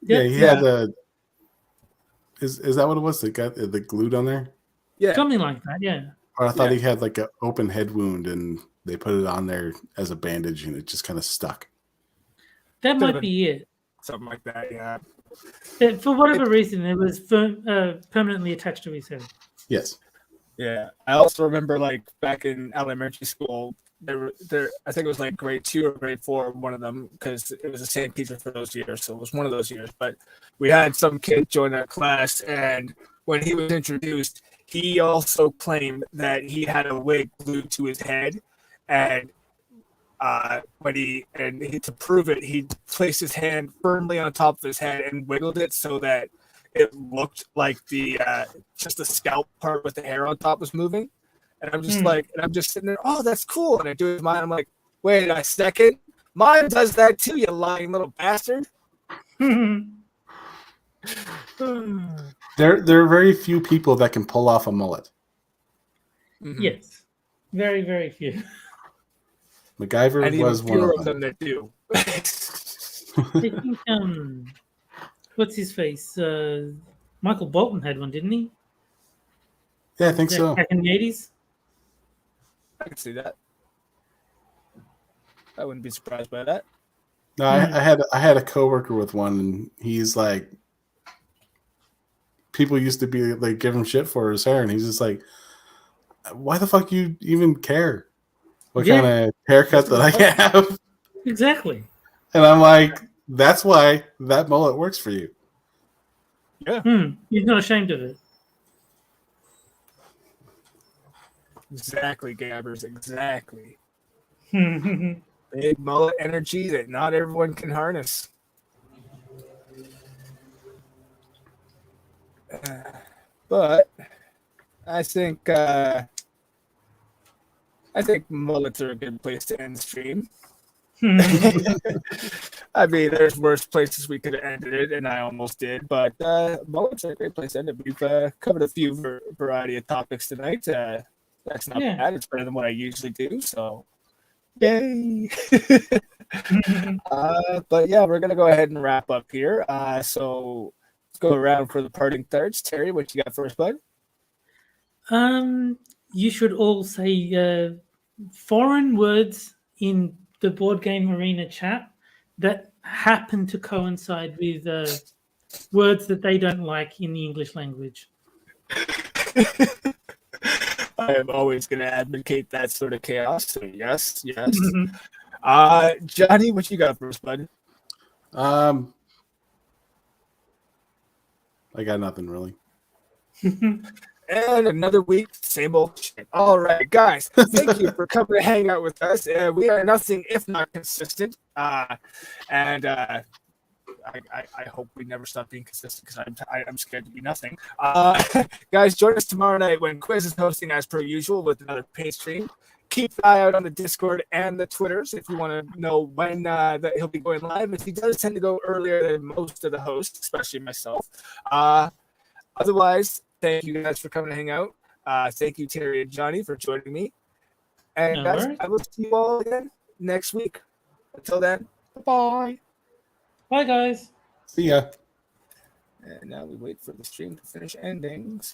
Yeah, he had the. Is that what it was? That got the glued on there? Yeah. Something like that, yeah. Or I thought he had like an open head wound, and they put it on there as a bandage, and it just kind of stuck. That might be it. Something like that, yeah. For whatever reason, it was permanently attached to his head. Yes. Yeah. I also remember, like, back in elementary school, there I think it was like grade 2 or grade 4, one of them, because it was the same teacher for those years, so it was one of those years. But we had some kid join our class, and when he was introduced, he also claimed that he had a wig glued to his head, and to prove it, he placed his hand firmly on top of his head and wiggled it so that it looked like just the scalp part with the hair on top was moving. And I'm just sitting there, oh, that's cool. And I do it with mine. I'm like, wait a second. Mine does that too, you lying little bastard. There are very few people that can pull off a mullet. Mm-hmm. Yes. Very, very few. MacGyver and was even one fewer of them. that do. I think, what's his face? Michael Bolton had one, didn't he? Yeah, I think so. Back in the 80s? I can see that. I wouldn't be surprised by that. No, I had a coworker with one, and he's like, people used to be like give him shit for his hair, and he's just like, why the fuck you even care what kind of haircut that I have? Exactly. And I'm like, that's why that mullet works for you. Yeah. He's not ashamed of it. Exactly, Gabbers. Exactly. Big mullet energy that not everyone can harness. But I think mullets are a good place to end the stream. I mean, there's worse places we could have ended it, and I almost did. But mullets are a great place to end it. We've covered a few variety of topics tonight. That's not Yeah. bad. It's better than what I usually do. So, yay! But yeah, we're gonna go ahead and wrap up here. So let's go around for the parting thirds. Terry, what you got first, bud? You should all say foreign words in the board game arena chat that happen to coincide with words that they don't like in the English language. I am always going to advocate that sort of chaos. So yes. Johnny, what you got first, bud? I got nothing really. And another week, same old shit. All right, guys, thank you for coming to hang out with us. We are nothing if not consistent. I hope we never stop being consistent because I'm scared to be nothing. Guys, join us tomorrow night when Quiz is hosting as per usual with another paid stream. Keep an eye out on the Discord and the Twitters if you want to know when that he'll be going live. If he does tend to go earlier than most of the hosts, especially myself. Otherwise, thank you guys for coming to hang out. Thank you, Terry and Johnny, for joining me. And No guys, worries. I will see you all again next week. Until then, bye-bye. Bye, guys. See ya. And now we wait for the stream to finish ending. So